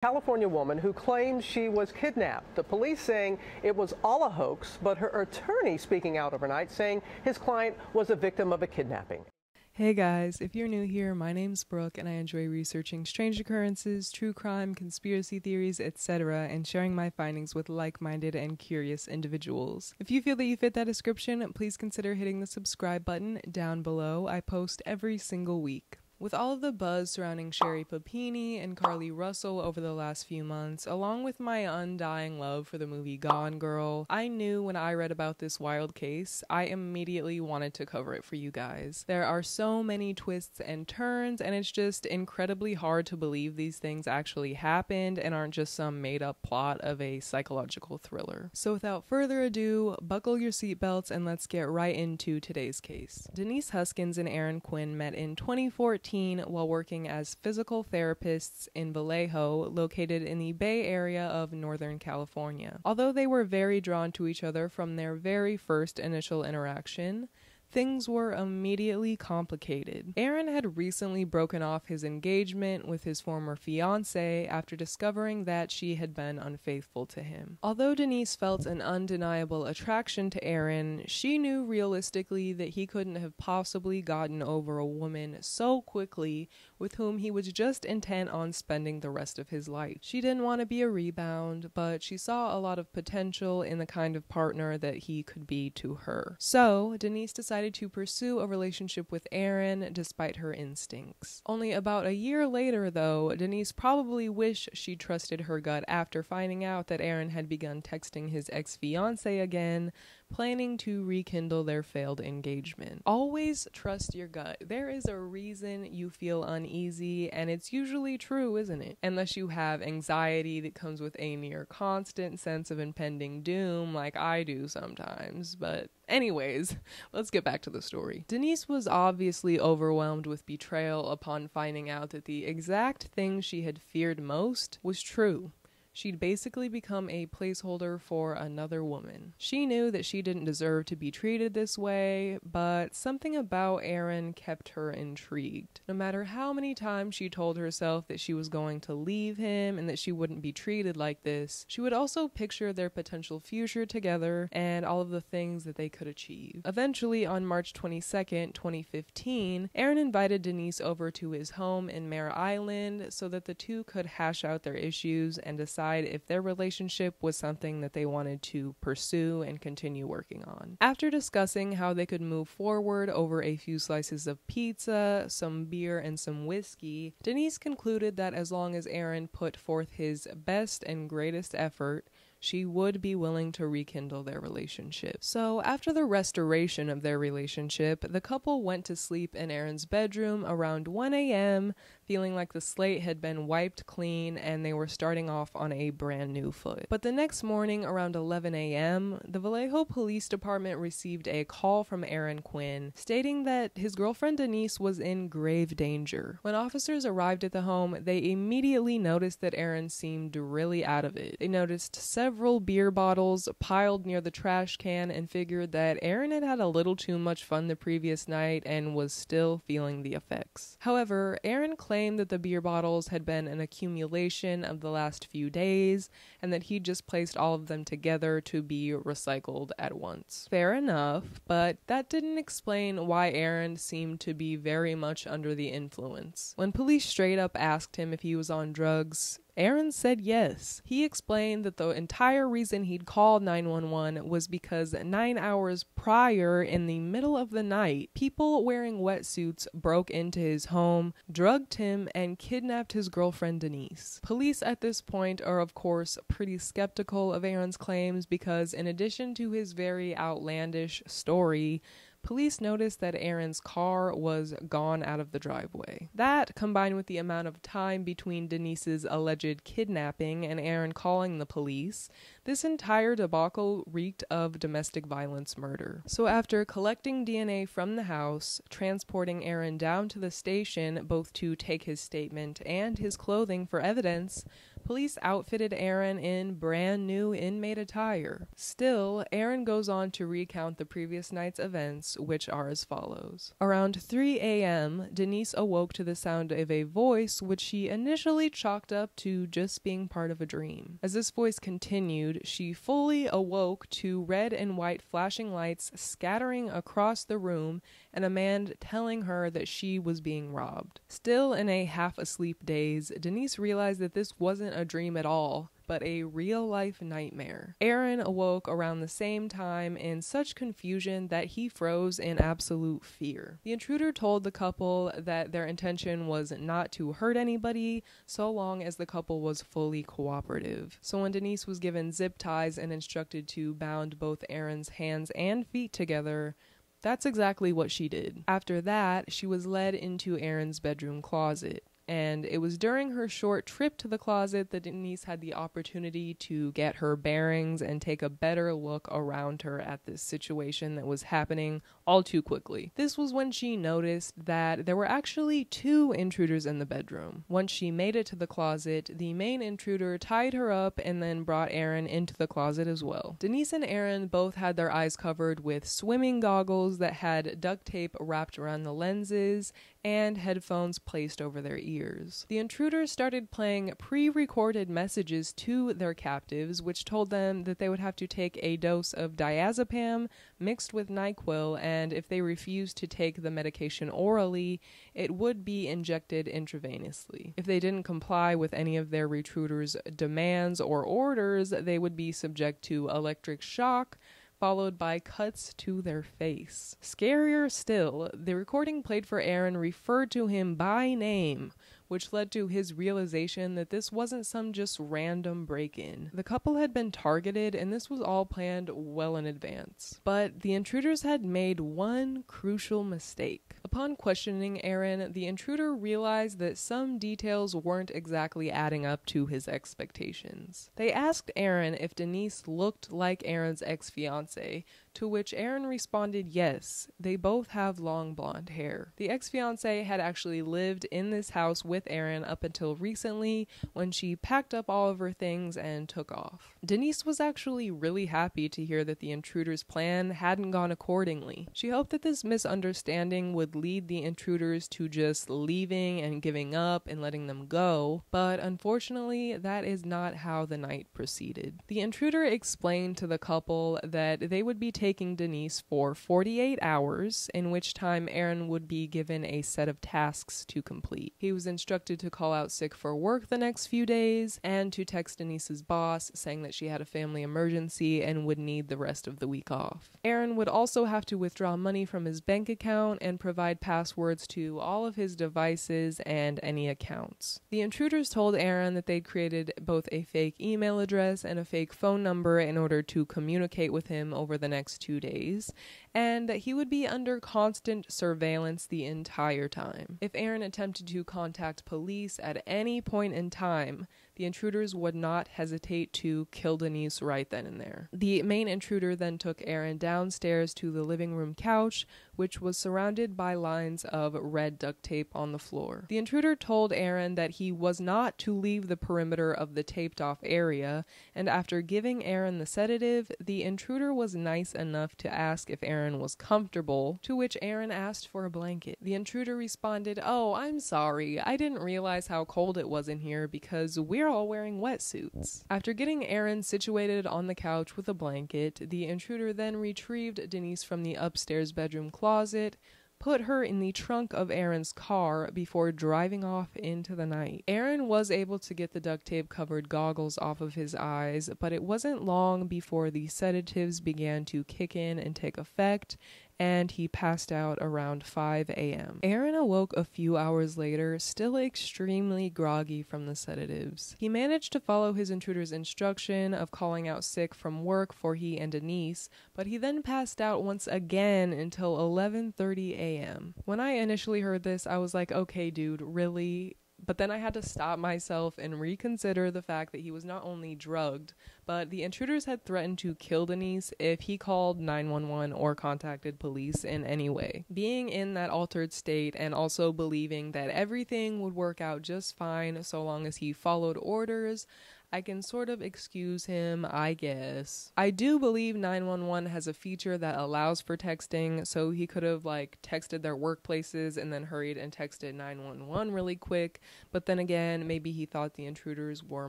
California woman who claimed she was kidnapped. The police saying it was all a hoax, but her attorney speaking out overnight saying his client was a victim of a kidnapping. Hey guys, if you're new here, my name's Brooke and I enjoy researching strange occurrences, true crime, conspiracy theories, etc. and sharing my findings with like-minded and curious individuals. If you feel that you fit that description, please consider hitting the subscribe button down below. I post every single week. With all of the buzz surrounding Sherry Papini and Carly Russell over the last few months, along with my undying love for the movie Gone Girl, I knew when I read about this wild case, I immediately wanted to cover it for you guys. There are so many twists and turns, and it's just incredibly hard to believe these things actually happened and aren't just some made-up plot of a psychological thriller. So without further ado, buckle your seatbelts and let's get right into today's case. Denise Huskins and Aaron Quinn met in 2014 while working as physical therapists in Vallejo, located in the Bay Area of Northern California. Although they were very drawn to each other from their very first initial interaction, things were immediately complicated. Aaron had recently broken off his engagement with his former fiancée after discovering that she had been unfaithful to him. Although Denise felt an undeniable attraction to Aaron, she knew realistically that he couldn't have possibly gotten over a woman so quickly with whom he was just intent on spending the rest of his life. She didn't want to be a rebound, but she saw a lot of potential in the kind of partner that he could be to her. So, Denise decided to pursue a relationship with Aaron despite her instincts. Only about a year later, though, Denise probably wished she trusted her gut after finding out that Aaron had begun texting his ex-fiancée again, planning to rekindle their failed engagement. Always trust your gut. There is a reason you feel uneasy, and it's usually true, isn't it? Unless you have anxiety that comes with a near constant sense of impending doom like I do sometimes. But anyways, let's get back to the story. Denise was obviously overwhelmed with betrayal upon finding out that the exact thing she had feared most was true. She'd basically become a placeholder for another woman. She knew that she didn't deserve to be treated this way, but something about Aaron kept her intrigued. No matter how many times she told herself that she was going to leave him and that she wouldn't be treated like this, she would also picture their potential future together and all of the things that they could achieve. Eventually, on March 22nd, 2015, Aaron invited Denise over to his home in Mare Island so that the two could hash out their issues and decide if their relationship was something that they wanted to pursue and continue working on. After discussing how they could move forward over a few slices of pizza, some beer, and some whiskey, Denise concluded that as long as Aaron put forth his best and greatest effort, she would be willing to rekindle their relationship. So after the restoration of their relationship, the couple went to sleep in Aaron's bedroom around 1 a.m., feeling like the slate had been wiped clean and they were starting off on a brand new foot. But the next morning around 11 a.m., the Vallejo Police Department received a call from Aaron Quinn stating that his girlfriend Denise was in grave danger. When officers arrived at the home, they immediately noticed that Aaron seemed really out of it. They noticed several beer bottles piled near the trash can and figured that Aaron had had a little too much fun the previous night and was still feeling the effects. However, Aaron claimed that the beer bottles had been an accumulation of the last few days and that he just placed all of them together to be recycled at once. Fair enough, but that didn't explain why Aaron seemed to be very much under the influence. When police straight up asked him if he was on drugs, Aaron said yes. He explained that the entire reason he'd called 911 was because 9 hours prior, in the middle of the night, people wearing wetsuits broke into his home, drugged him, and kidnapped his girlfriend Denise. Police at this point are of course pretty skeptical of Aaron's claims because in addition to his very outlandish story, police noticed that Aaron's car was gone out of the driveway. That, combined with the amount of time between Denise's alleged kidnapping and Aaron calling the police, this entire debacle reeked of domestic violence murder. So after collecting DNA from the house, transporting Aaron down to the station both to take his statement and his clothing for evidence, Police outfitted Aaron in brand new inmate attire. Still, Aaron goes on to recount the previous night's events, which are as follows. Around 3 a.m., Denise awoke to the sound of a voice which she initially chalked up to just being part of a dream. As this voice continued, she fully awoke to red and white flashing lights scattering across the room and a man telling her that she was being robbed. Still in a half-asleep daze, Denise realized that this wasn't a dream at all, but a real-life nightmare. Aaron awoke around the same time in such confusion that he froze in absolute fear. The intruder told the couple that their intention was not to hurt anybody so long as the couple was fully cooperative. So when Denise was given zip ties and instructed to bound both Aaron's hands and feet together, that's exactly what she did. After that, she was led into Aaron's bedroom closet. And it was during her short trip to the closet that Denise had the opportunity to get her bearings and take a better look around her at this situation that was happening all too quickly. This was when she noticed that there were actually 2 intruders in the bedroom. Once she made it to the closet, the main intruder tied her up and then brought Aaron into the closet as well. Denise and Aaron both had their eyes covered with swimming goggles that had duct tape wrapped around the lenses and headphones placed over their ears. The intruders started playing pre-recorded messages to their captives, which told them that they would have to take a dose of diazepam mixed with NyQuil, and if they refused to take the medication orally, it would be injected intravenously. If they didn't comply with any of their intruders' demands or orders, they would be subject to electric shock, followed by cuts to their face. Scarier still, the recording played for Aaron referred to him by name, which led to his realization that this wasn't some just random break-in. The couple had been targeted, and this was all planned well in advance. But the intruders had made one crucial mistake. Upon questioning Aaron, the intruder realized that some details weren't exactly adding up to his expectations. They asked Aaron if Denise looked like Aaron's ex-fiancé, to which Aaron responded yes, they both have long blonde hair. The ex-fiancé had actually lived in this house with Aaron up until recently, when she packed up all of her things and took off. Denise was actually really happy to hear that the intruder's plan hadn't gone accordingly. She hoped that this misunderstanding would lead the intruders to just leaving and giving up and letting them go, but unfortunately that is not how the night proceeded. The intruder explained to the couple that they would be taking Denise for 48 hours, in which time Aaron would be given a set of tasks to complete. He was instructed to call out sick for work the next few days and to text Denise's boss saying that she had a family emergency and would need the rest of the week off. Aaron would also have to withdraw money from his bank account and provide passwords to all of his devices and any accounts. The intruders told Aaron that they'd created both a fake email address and a fake phone number in order to communicate with him over the next 2 days, and that he would be under constant surveillance the entire time. If Aaron attempted to contact police at any point in time, the intruders would not hesitate to kill Denise right then and there. The main intruder then took Aaron downstairs to the living room couch, which was surrounded by lines of red duct tape on the floor. The intruder told Aaron that he was not to leave the perimeter of the taped off area, and after giving Aaron the sedative, the intruder was nice enough to ask if Aaron was comfortable, to which Aaron asked for a blanket. The intruder responded, "Oh, I'm sorry, I didn't realize how cold it was in here because we're all wearing wetsuits." After getting Aaron situated on the couch with a blanket, the intruder then retrieved Denise from the upstairs bedroom closet, put her in the trunk of Aaron's car before driving off into the night. Aaron was able to get the duct tape covered goggles off of his eyes, but it wasn't long before the sedatives began to kick in and take effect, and he passed out around 5 a.m. Aaron awoke a few hours later, still extremely groggy from the sedatives. He managed to follow his intruder's instruction of calling out sick from work for he and Denise, but he then passed out once again until 11:30 a.m. When I initially heard this, I was like, okay, dude, really? but then I had to stop myself and reconsider the fact that he was not only drugged, but the intruders had threatened to kill Denise if he called 911 or contacted police in any way. Being in that altered state and also believing that everything would work out just fine so long as he followed orders, I can sort of excuse him, I guess. I do believe 911 has a feature that allows for texting, so he could have texted their workplaces and then hurried and texted 911 really quick. But then again, maybe he thought the intruders were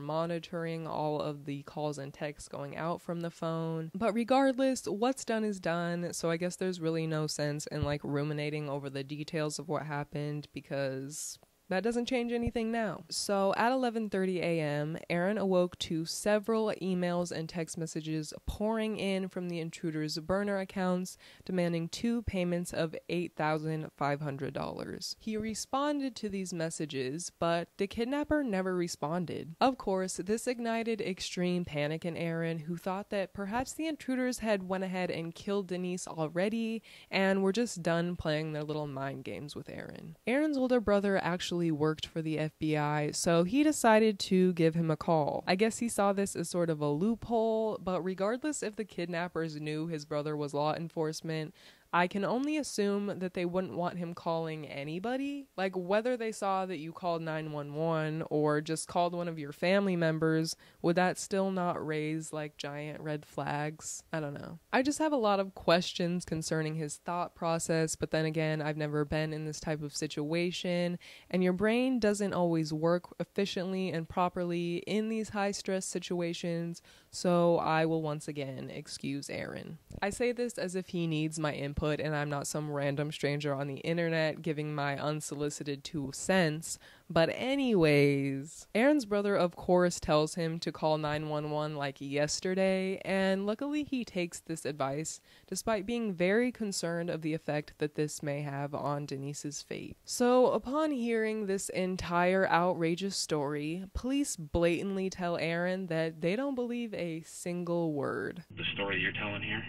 monitoring all of the calls and texts going out from the phone. But regardless, what's done is done, so I guess there's really no sense in ruminating over the details of what happened, because that doesn't change anything now. So at 11:30 a.m., Aaron awoke to several emails and text messages pouring in from the intruders' burner accounts, demanding 2 payments of $8,500. He responded to these messages, but the kidnapper never responded. Of course, this ignited extreme panic in Aaron, who thought that perhaps the intruders had went ahead and killed Denise already and were just done playing their little mind games with Aaron. Aaron's older brother actually worked for the FBI, so he decided to give him a call. I guess he saw this as sort of a loophole, but regardless if the kidnappers knew his brother was law enforcement, I can only assume that they wouldn't want him calling anybody. Whether they saw that you called 911 or just called one of your family members, would that still not raise giant red flags? I don't know. I just have a lot of questions concerning his thought process, but then again, I've never been in this type of situation, and your brain doesn't always work efficiently and properly in these high stress situations, so I will once again excuse Aaron. I say this as if he needs my input and I'm not some random stranger on the internet giving my unsolicited 2 cents. But anyways, Aaron's brother of course tells him to call 911 yesterday, and luckily he takes this advice despite being very concerned of the effect that this may have on Denise's fate. So upon hearing this entire outrageous story, police blatantly tell Aaron that they don't believe a single word. The story you're telling here,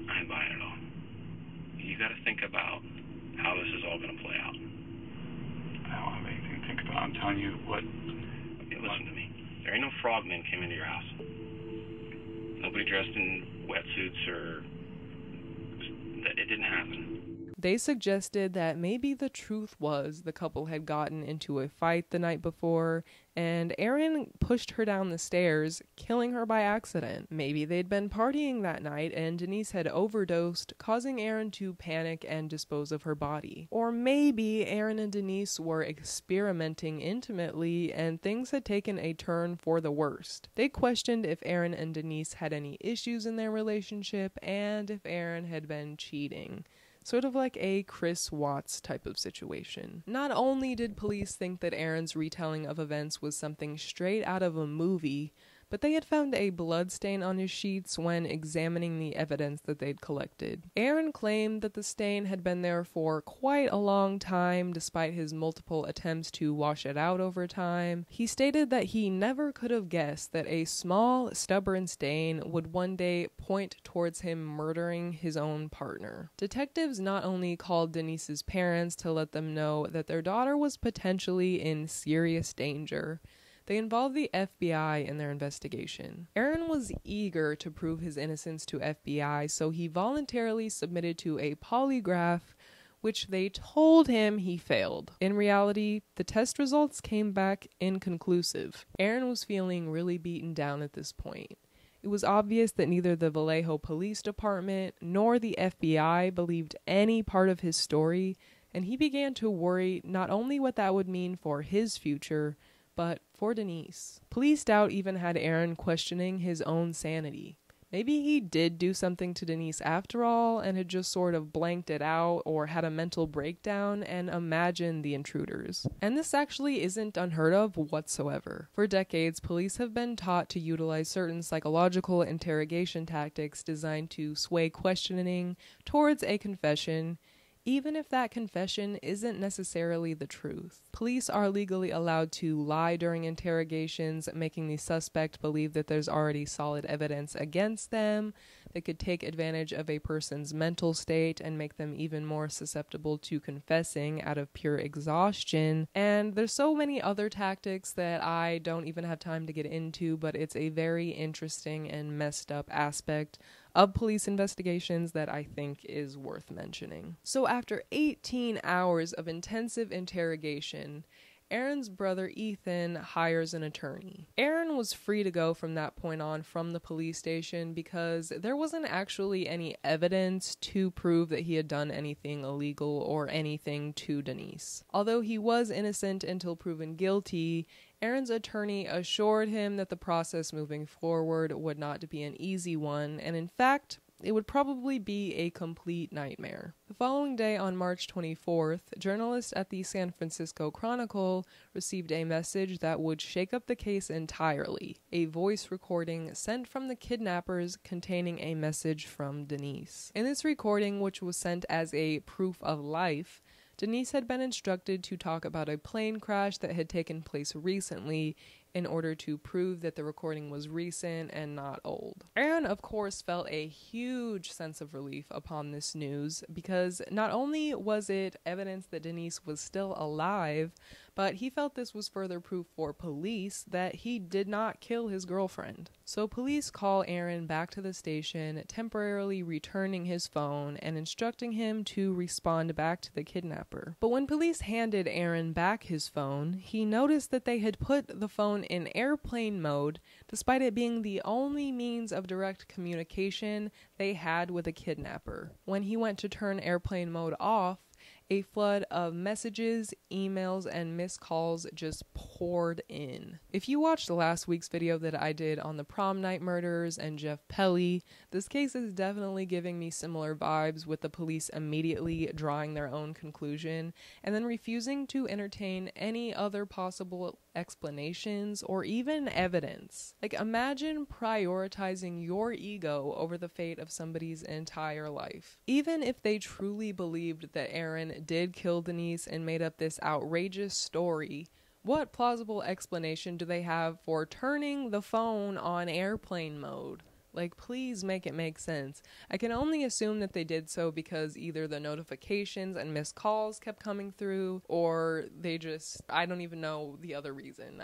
I ain't buying it all. You gotta think about how this is all gonna play out. I don't have anything to think about. I'm telling you what... Okay, listen to me. There ain't no frogmen came into your house. Nobody dressed in wetsuits or... That it didn't happen. They suggested that maybe the truth was the couple had gotten into a fight the night before, and Aaron pushed her down the stairs, killing her by accident. Maybe they'd been partying that night and Denise had overdosed, causing Aaron to panic and dispose of her body. Or maybe Aaron and Denise were experimenting intimately and things had taken a turn for the worst. They questioned if Aaron and Denise had any issues in their relationship and if Aaron had been cheating. Sort of like a Chris Watts type of situation. Not only did police think that Aaron's retelling of events was something straight out of a movie, but they had found a blood stain on his sheets when examining the evidence that they'd collected. Aaron claimed that the stain had been there for quite a long time, despite his multiple attempts to wash it out over time. He stated that he never could have guessed that a small, stubborn stain would one day point towards him murdering his own partner. Detectives not only called Denise's parents to let them know that their daughter was potentially in serious danger, they involved the FBI in their investigation. Aaron was eager to prove his innocence to FBI, so he voluntarily submitted to a polygraph, which they told him he failed. In reality, the test results came back inconclusive. Aaron was feeling really beaten down at this point. It was obvious that neither the Vallejo Police Department nor the FBI believed any part of his story, and he began to worry not only what that would mean for his future, but for Denise. Police doubt even had Aaron questioning his own sanity. Maybe he did do something to Denise after all and had just sort of blanked it out or had a mental breakdown and imagined the intruders. And this actually isn't unheard of whatsoever. For decades, police have been taught to utilize certain psychological interrogation tactics designed to sway questioning towards a confession, even if that confession isn't necessarily the truth. Police are legally allowed to lie during interrogations, making the suspect believe that there's already solid evidence against them. They could take advantage of a person's mental state and make them even more susceptible to confessing out of pure exhaustion. And there's so many other tactics that I don't even have time to get into, but it's a very interesting and messed up aspect of police investigations that I think is worth mentioning. So after 18 hours of intensive interrogation, Aaron's brother Ethan hires an attorney. Aaron was free to go from that point on from the police station because there wasn't actually any evidence to prove that he had done anything illegal or anything to Denise. Although he was innocent until proven guilty, Aaron's attorney assured him that the process moving forward would not be an easy one, and in fact, it would probably be a complete nightmare. The following day, on March 24th, journalists at the San Francisco Chronicle received a message that would shake up the case entirely, a voice recording sent from the kidnappers containing a message from Denise. In this recording, which was sent as a proof of life, Denise had been instructed to talk about a plane crash that had taken place recently in order to prove that the recording was recent and not old. Aaron, of course, felt a huge sense of relief upon this news because not only was it evidence that Denise was still alive, but he felt this was further proof for police that he did not kill his girlfriend. So police call Aaron back to the station, temporarily returning his phone and instructing him to respond back to the kidnapper. But when police handed Aaron back his phone, he noticed that they had put the phone in airplane mode, despite it being the only means of direct communication they had with a kidnapper. When he went to turn airplane mode off, a flood of messages, emails, and missed calls just poured in. If you watched last week's video that I did on the prom night murders and Jeff Pelly, this case is definitely giving me similar vibes, with the police immediately drawing their own conclusion and then refusing to entertain any other possible explanations or even evidence. Like, imagine prioritizing your ego over the fate of somebody's entire life. Even if they truly believed that Aaron did kill Denise and made up this outrageous story, what plausible explanation do they have for turning the phone on airplane mode? Like, please make it make sense. I can only assume that they did so because either the notifications and missed calls kept coming through, or they just, I don't even know the other reason.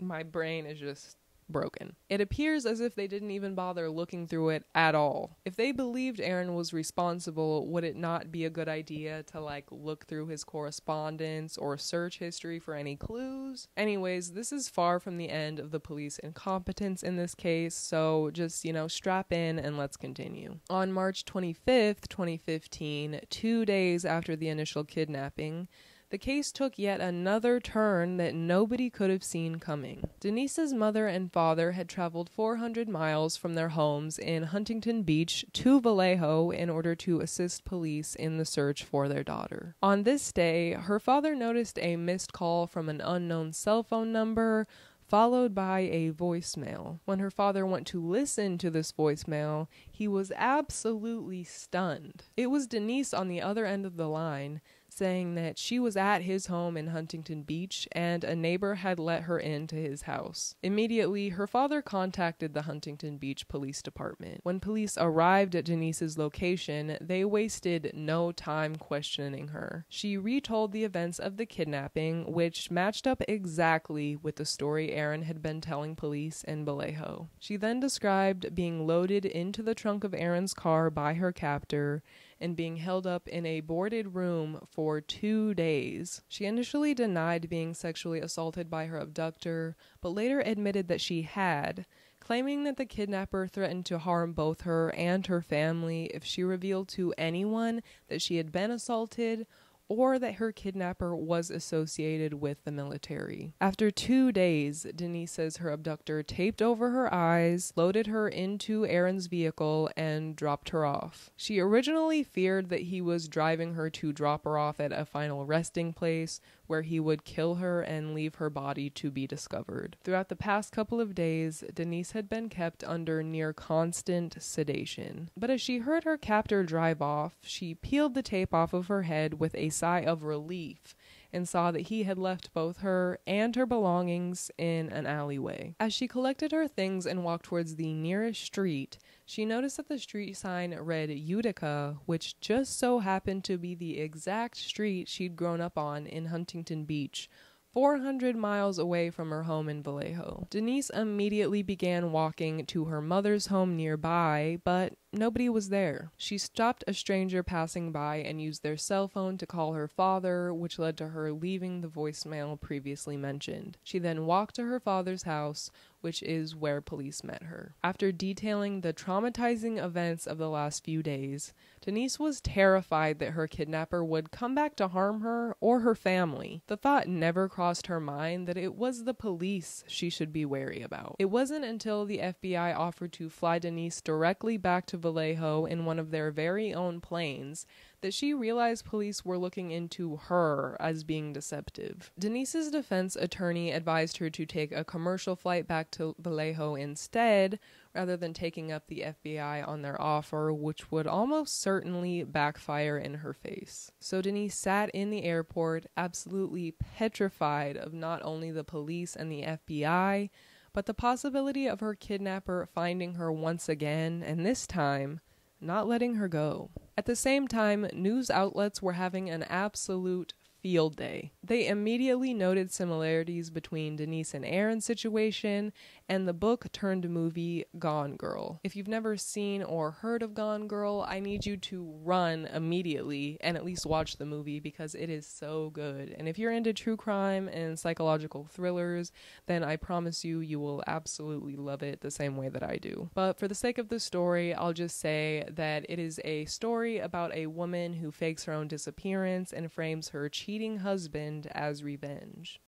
My brain is just broken. It appears as if they didn't even bother looking through it at all. If they believed Aaron was responsible, would it not be a good idea to look through his correspondence or search history for any clues? Anyways, this is far from the end of the police incompetence in this case, so just, strap in and let's continue. On March 25th, 2015, 2 days after the initial kidnapping, the case took yet another turn that nobody could have seen coming. Denise's mother and father had traveled 400 miles from their homes in Huntington Beach to Vallejo in order to assist police in the search for their daughter. On this day, her father noticed a missed call from an unknown cell phone number, followed by a voicemail. When her father went to listen to this voicemail, he was absolutely stunned. It was Denise on the other end of the line, saying that she was at his home in Huntington Beach and a neighbor had let her into his house. Immediately, her father contacted the Huntington Beach Police Department. When police arrived at Denise's location, they wasted no time questioning her. She retold the events of the kidnapping, which matched up exactly with the story Aaron had been telling police in Vallejo. She then described being loaded into the trunk of Aaron's car by her captor and being held up in a boarded room for 2 days. She initially denied being sexually assaulted by her abductor, but later admitted that she had, claiming that the kidnapper threatened to harm both her and her family if she revealed to anyone that she had been assaulted or that her kidnapper was associated with the military. After 2 days, Denise says her abductor taped over her eyes, loaded her into Aaron's vehicle, and dropped her off. She originally feared that he was driving her to drop her off at a final resting place, where he would kill her and leave her body to be discovered. Throughout the past couple of days, Denise had been kept under near constant sedation. But as she heard her captor drive off, she peeled the tape off of her head with a sigh of relief and saw that he had left both her and her belongings in an alleyway. As she collected her things and walked towards the nearest street, she noticed that the street sign read Utica, which just so happened to be the exact street she'd grown up on in Huntington Beach, 400 miles away from her home in Vallejo. Denise immediately began walking to her mother's home nearby, but nobody was there. She stopped a stranger passing by and used their cell phone to call her father, which led to her leaving the voicemail previously mentioned. She then walked to her father's house, which is where police met her. After detailing the traumatizing events of the last few days, Denise was terrified that her kidnapper would come back to harm her or her family. The thought never crossed her mind that it was the police she should be wary about. It wasn't until the FBI offered to fly Denise directly back to Vallejo in one of their very own planes that she realized police were looking into her as being deceptive. Denise's defense attorney advised her to take a commercial flight back to Vallejo instead, rather than taking up the FBI on their offer, which would almost certainly backfire in her face. So Denise sat in the airport, absolutely petrified of not only the police and the FBI, but the possibility of her kidnapper finding her once again, and this time, not letting her go. At the same time, news outlets were having an absolute field day. They immediately noted similarities between Denise and Aaron's situation and the book-turned-movie Gone Girl. If you've never seen or heard of Gone Girl, I need you to run immediately and at least watch the movie because it is so good. And if you're into true crime and psychological thrillers, then I promise you, you will absolutely love it the same way that I do. But for the sake of the story, I'll just say that it is a story about a woman who fakes her own disappearance and frames her cheating husband as revenge.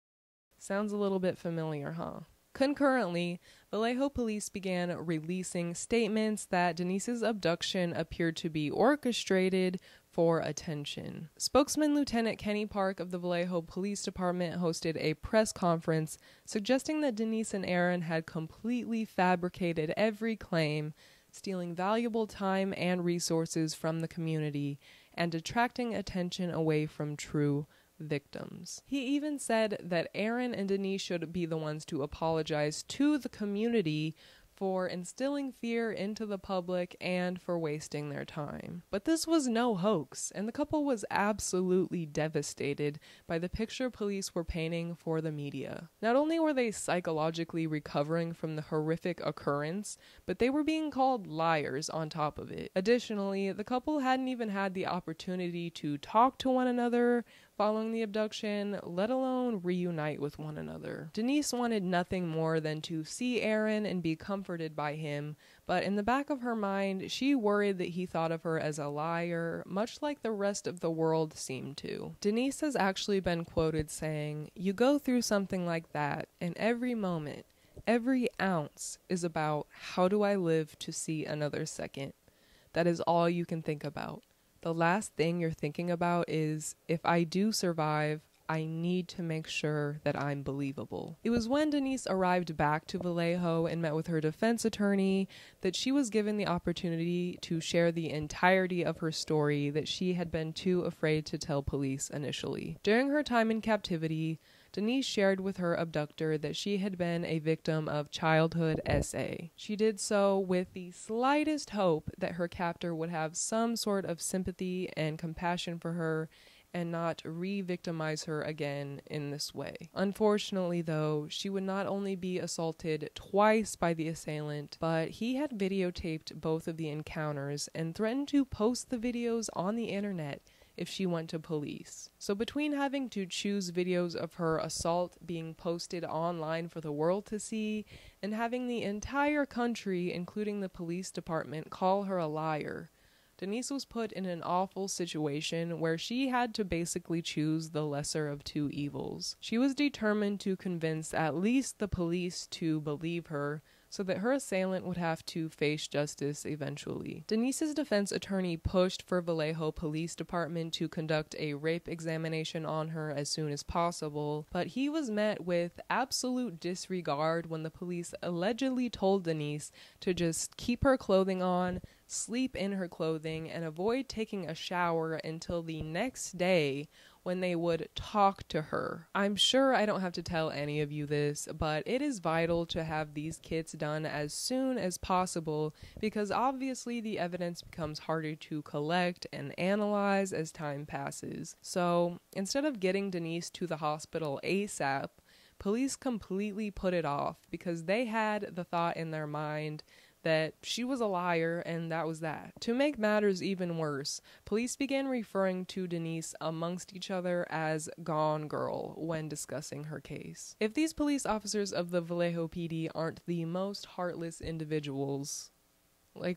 Sounds a little bit familiar, huh? Concurrently, Vallejo police began releasing statements that Denise's abduction appeared to be orchestrated for attention. Spokesman Lieutenant Kenny Park of the Vallejo Police Department hosted a press conference suggesting that Denise and Aaron had completely fabricated every claim, stealing valuable time and resources from the community and detracting attention away from true victims. He even said that Aaron and Denise should be the ones to apologize to the community for instilling fear into the public and for wasting their time. But this was no hoax, and the couple was absolutely devastated by the picture police were painting for the media. Not only were they psychologically recovering from the horrific occurrence, but they were being called liars on top of it. Additionally, the couple hadn't even had the opportunity to talk to one another following the abduction, let alone reunite with one another. Denise wanted nothing more than to see Aaron and be comforted by him, but in the back of her mind, she worried that he thought of her as a liar, much like the rest of the world seemed to. Denise has actually been quoted saying, "You go through something like that, and every moment, every ounce is about how do I live to see another second. That is all you can think about. The last thing you're thinking about is, if I do survive, I need to make sure that I'm believable." It was when Denise arrived back to Vallejo and met with her defense attorney that she was given the opportunity to share the entirety of her story that she had been too afraid to tell police initially. During her time in captivity, Denise shared with her abductor that she had been a victim of childhood SA. She did so with the slightest hope that her captor would have some sort of sympathy and compassion for her and not re-victimize her again in this way. Unfortunately, though, she would not only be assaulted twice by the assailant, but he had videotaped both of the encounters and threatened to post the videos on the internet if she went to police. So between having to choose videos of her assault being posted online for the world to see and having the entire country, including the police department, call her a liar, Denise was put in an awful situation where she had to basically choose the lesser of two evils. She was determined to convince at least the police to believe her, so that her assailant would have to face justice eventually. Denise's defense attorney pushed for Vallejo Police Department to conduct a rape examination on her as soon as possible, but he was met with absolute disregard when the police allegedly told Denise to just keep her clothing on, sleep in her clothing, and avoid taking a shower until the next day when they would talk to her. I'm sure I don't have to tell any of you this, but it is vital to have these kits done as soon as possible because obviously the evidence becomes harder to collect and analyze as time passes. So instead of getting Denise to the hospital ASAP, police completely put it off because they had the thought in their mind that she was a liar and that was that. To make matters even worse, police began referring to Denise amongst each other as Gone Girl when discussing her case. If these police officers of the Vallejo PD aren't the most heartless individuals,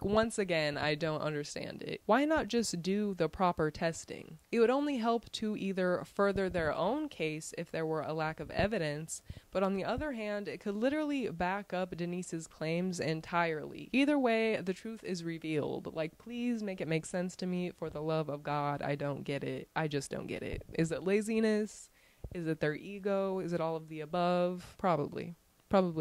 once again, I don't understand it. Why not just do the proper testing? It would only help to either further their own case if there were a lack of evidence, but on the other hand, it could literally back up Denise's claims entirely. Either way, the truth is revealed. Please make it make sense to me. For the love of God, I don't get it. I just don't get it. Is it laziness? Is it their ego? Is it all of the above? Probably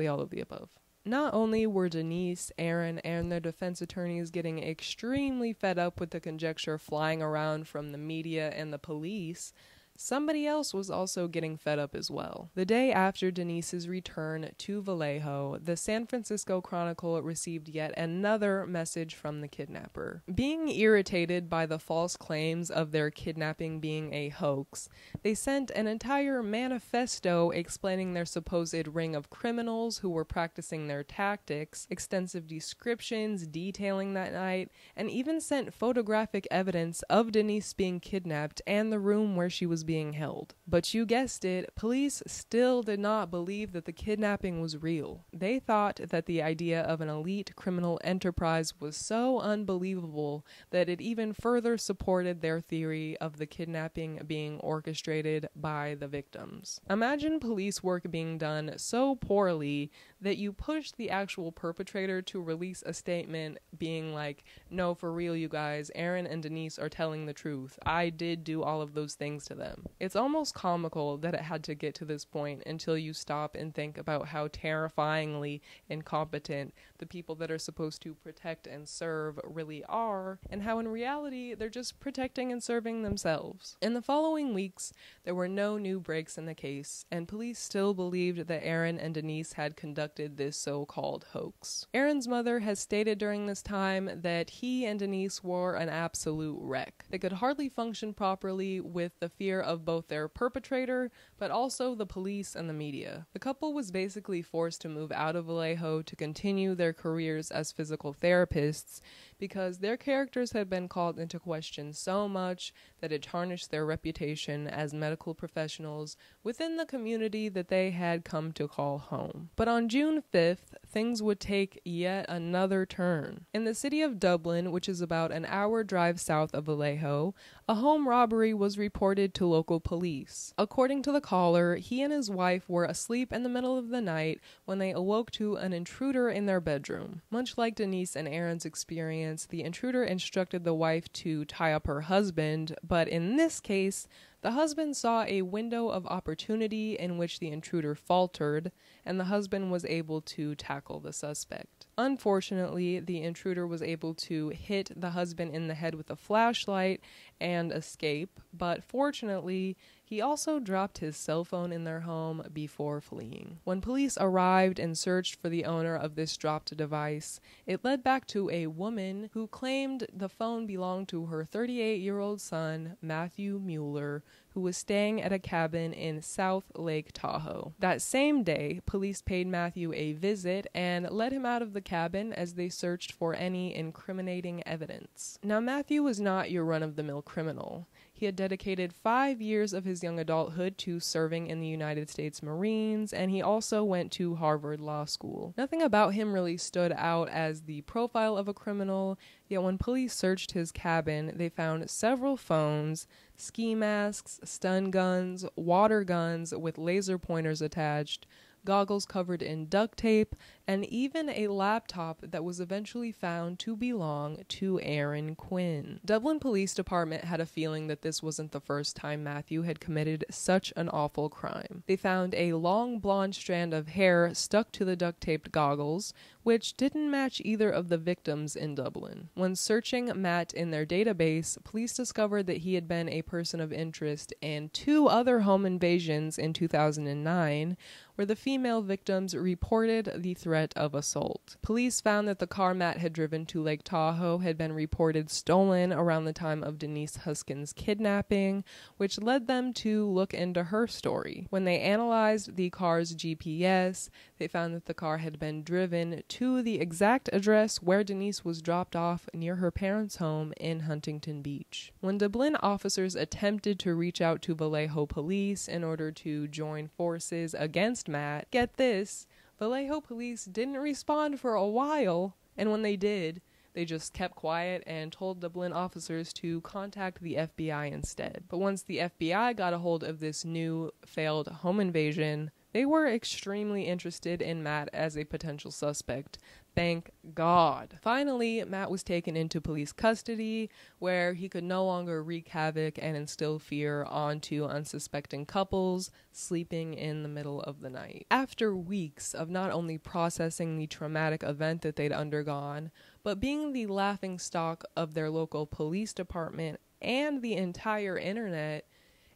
all of the above. Not only were Denise, Aaron, and their defense attorneys getting extremely fed up with the conjecture flying around from the media and the police, somebody else was also getting fed up as well. The day after Denise's return to Vallejo, the San Francisco Chronicle received yet another message from the kidnapper. Being irritated by the false claims of their kidnapping being a hoax, they sent an entire manifesto explaining their supposed ring of criminals who were practicing their tactics, extensive descriptions detailing that night, and even sent photographic evidence of Denise being kidnapped and the room where she was being held. But you guessed it, police still did not believe that the kidnapping was real. They thought that the idea of an elite criminal enterprise was so unbelievable that it even further supported their theory of the kidnapping being orchestrated by the victims. Imagine police work being done so poorly that you push the actual perpetrator to release a statement being like, no, for real, you guys, Aaron and Denise are telling the truth. I did do all of those things to them. It's almost comical that it had to get to this point until you stop and think about how terrifyingly incompetent the people that are supposed to protect and serve really are, and how in reality they're just protecting and serving themselves. In the following weeks, there were no new breaks in the case, and police still believed that Aaron and Denise had conducted this so-called hoax. Aaron's mother has stated during this time that he and Denise were an absolute wreck. They could hardly function properly with the fear of both their perpetrator, but also the police and the media. The couple was basically forced to move out of Vallejo to continue their careers as physical therapists because their characters had been called into question so much that it tarnished their reputation as medical professionals within the community that they had come to call home. But on June 5th, things would take yet another turn. In the city of Dublin, which is about an hour drive south of Vallejo, a home robbery was reported to local police. According to the caller, he and his wife were asleep in the middle of the night when they awoke to an intruder in their bedroom. Much like Denise and Aaron's experience, the intruder instructed the wife to tie up her husband, but in this case, the husband saw a window of opportunity in which the intruder faltered, and the husband was able to tackle the suspect. Unfortunately, the intruder was able to hit the husband in the head with a flashlight and escape, but fortunately, he also dropped his cell phone in their home before fleeing. When police arrived and searched for the owner of this dropped device, it led back to a woman who claimed the phone belonged to her 38-year-old son, Matthew Mueller, who was staying at a cabin in South Lake Tahoe. That same day, police paid Matthew a visit and let him out of the cabin as they searched for any incriminating evidence. Now, Matthew was not your run-of-the-mill criminal. He had dedicated 5 years of his young adulthood to serving in the United States Marines, and he also went to Harvard Law School. Nothing about him really stood out as the profile of a criminal, yet when police searched his cabin, they found several phones, ski masks, stun guns, water guns with laser pointers attached, goggles covered in duct tape, and even a laptop that was eventually found to belong to Aaron Quinn. Dublin Police Department had a feeling that this wasn't the first time Matthew had committed such an awful crime. They found a long blonde strand of hair stuck to the duct-taped goggles, which didn't match either of the victims in Dublin. When searching Matt in their database, police discovered that he had been a person of interest in 2 other home invasions in 2009, where the female victims reported the threat of assault. Police found that the car Matt had driven to Lake Tahoe had been reported stolen around the time of Denise Huskins' kidnapping, which led them to look into her story. When they analyzed the car's GPS, they found that the car had been driven to the exact address where Denise was dropped off near her parents' home in Huntington Beach. When Dublin officers attempted to reach out to Vallejo police in order to join forces against Matt, get this, Vallejo police didn't respond for a while, and when they did, they just kept quiet and told Dublin officers to contact the FBI instead. But once the FBI got a hold of this new failed home invasion, they were extremely interested in Matt as a potential suspect. Thank God. Finally, Matt was taken into police custody, where he could no longer wreak havoc and instill fear onto unsuspecting couples sleeping in the middle of the night. After weeks of not only processing the traumatic event that they'd undergone, but being the laughingstock of their local police department and the entire internet,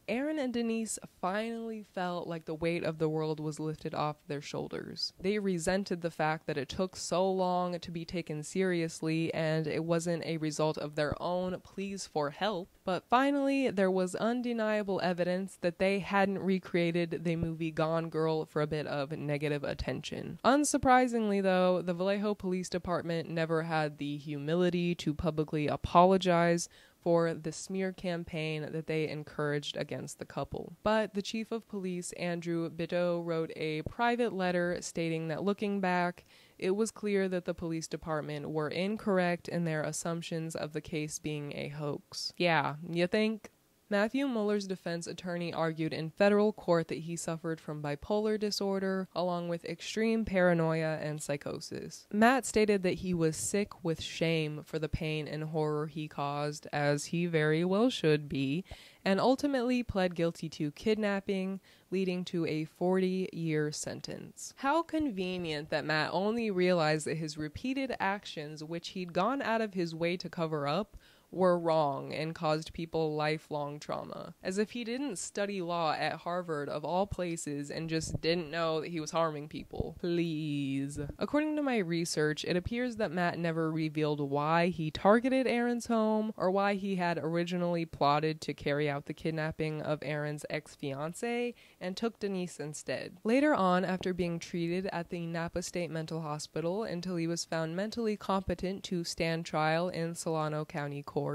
Aaron and Denise finally felt like the weight of the world was lifted off their shoulders. They resented the fact that it took so long to be taken seriously, and it wasn't a result of their own pleas for help. But finally, there was undeniable evidence that they hadn't recreated the movie Gone Girl for a bit of negative attention. Unsurprisingly, though, the Vallejo Police Department never had the humility to publicly apologize for the smear campaign that they encouraged against the couple. But the chief of police, Andrew Bideau, wrote a private letter stating that looking back, it was clear that the police department were incorrect in their assumptions of the case being a hoax. Yeah, you think? Matthew Muller's defense attorney argued in federal court that he suffered from bipolar disorder, along with extreme paranoia and psychosis. Matt stated that he was sick with shame for the pain and horror he caused, as he very well should be, and ultimately pled guilty to kidnapping, leading to a 40-year sentence. How convenient that Matt only realized that his repeated actions, which he'd gone out of his way to cover up, were wrong and caused people lifelong trauma. As if he didn't study law at Harvard of all places and just didn't know that he was harming people. Please. According to my research, it appears that Matt never revealed why he targeted Aaron's home or why he had originally plotted to carry out the kidnapping of Aaron's ex-fiancée and took Denise instead. Later on, after being treated at the Napa State Mental Hospital until he was found mentally competent to stand trial in Solano County Court,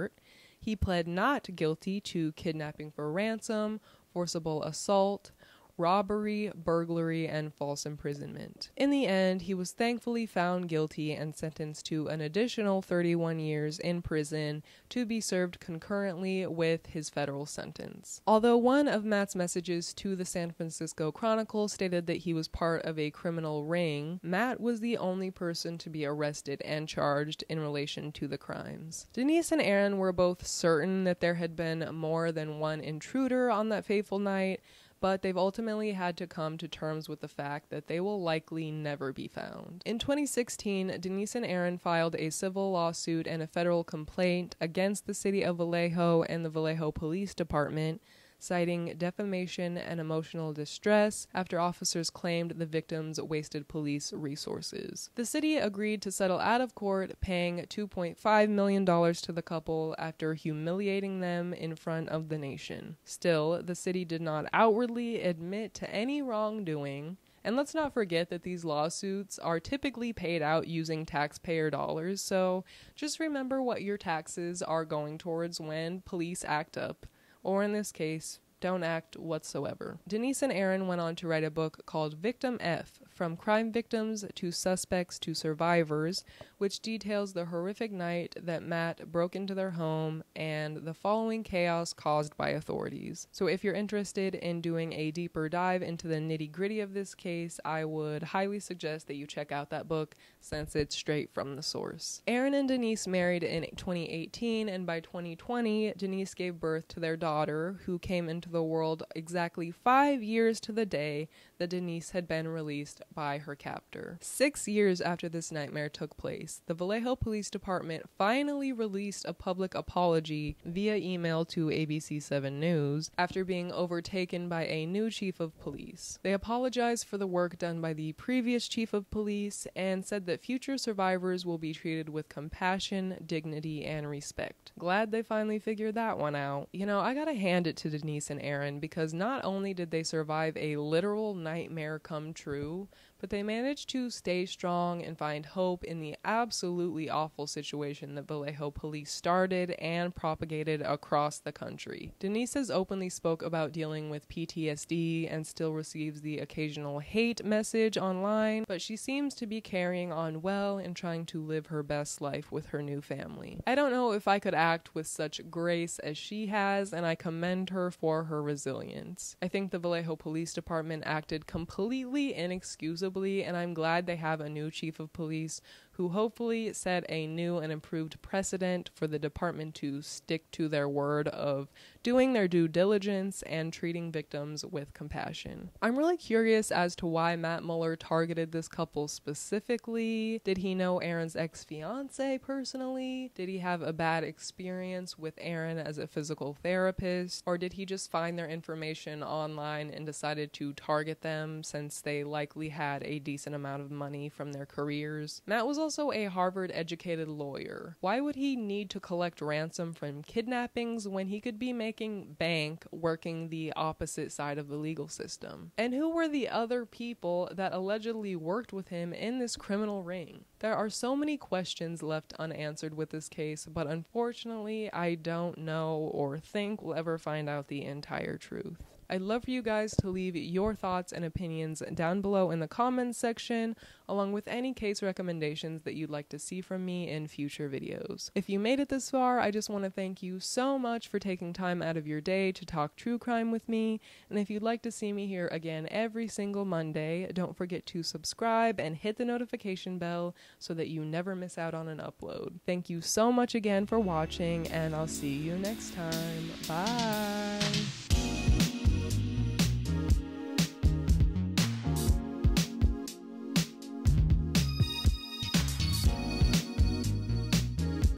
he pled not guilty to kidnapping for ransom, forcible assault, robbery, burglary, and false imprisonment. In the end, he was thankfully found guilty and sentenced to an additional 31 years in prison to be served concurrently with his federal sentence. Although one of Matt's messages to the San Francisco Chronicle stated that he was part of a criminal ring, Matt was the only person to be arrested and charged in relation to the crimes. Denise and Aaron were both certain that there had been more than one intruder on that fateful night, but they've ultimately had to come to terms with the fact that they will likely never be found. In 2016, Denise and Aaron filed a civil lawsuit and a federal complaint against the city of Vallejo and the Vallejo Police Department, citing defamation and emotional distress after officers claimed the victims wasted police resources. The city agreed to settle out of court, paying $2.5 million to the couple after humiliating them in front of the nation. Still, the city did not outwardly admit to any wrongdoing. And let's not forget that these lawsuits are typically paid out using taxpayer dollars, so just remember what your taxes are going towards when police act up. Or in this case, don't act whatsoever. Denise and Aaron went on to write a book called Victim F, From Crime Victims to Suspects to Survivors, which details the horrific night that Matt broke into their home and the following chaos caused by authorities. So if you're interested in doing a deeper dive into the nitty-gritty of this case, I would highly suggest that you check out that book since it's straight from the source. Aaron and Denise married in 2018, and by 2020, Denise gave birth to their daughter, who came into the world exactly 5 years to the day that Denise had been released by her captor. 6 years after this nightmare took place, the Vallejo Police Department finally released a public apology via email to ABC7 News after being overtaken by a new chief of police. They apologized for the work done by the previous chief of police and said that future survivors will be treated with compassion, dignity, and respect. Glad they finally figured that one out. You know, I gotta hand it to Denise and Aaron, because not only did they survive a literal nightmare come true, but they managed to stay strong and find hope in the absolutely awful situation that Vallejo police started and propagated across the country. Denise has openly spoke about dealing with PTSD and still receives the occasional hate message online, but she seems to be carrying on well and trying to live her best life with her new family. I don't know if I could act with such grace as she has, and I commend her for her resilience. I think the Vallejo Police Department acted completely inexcusably, and I'm glad they have a new chief of police who hopefully set a new and improved precedent for the department to stick to their word of doing their due diligence and treating victims with compassion. I'm really curious as to why Matt Mueller targeted this couple specifically. Did he know Aaron's ex-fiance personally? Did he have a bad experience with Aaron as a physical therapist? Or did he just find their information online and decided to target them since they likely had a decent amount of money from their careers? Matt was also a Harvard-educated lawyer. Why would he need to collect ransom from kidnappings when he could be making bank working the opposite side of the legal system? And who were the other people that allegedly worked with him in this criminal ring? There are so many questions left unanswered with this case, but unfortunately, I don't know or think we'll ever find out the entire truth. I'd love for you guys to leave your thoughts and opinions down below in the comments section, along with any case recommendations that you'd like to see from me in future videos. If you made it this far, I just want to thank you so much for taking time out of your day to talk true crime with me, and if you'd like to see me here again every single Monday, don't forget to subscribe and hit the notification bell so that you never miss out on an upload. Thank you so much again for watching, and I'll see you next time. Bye!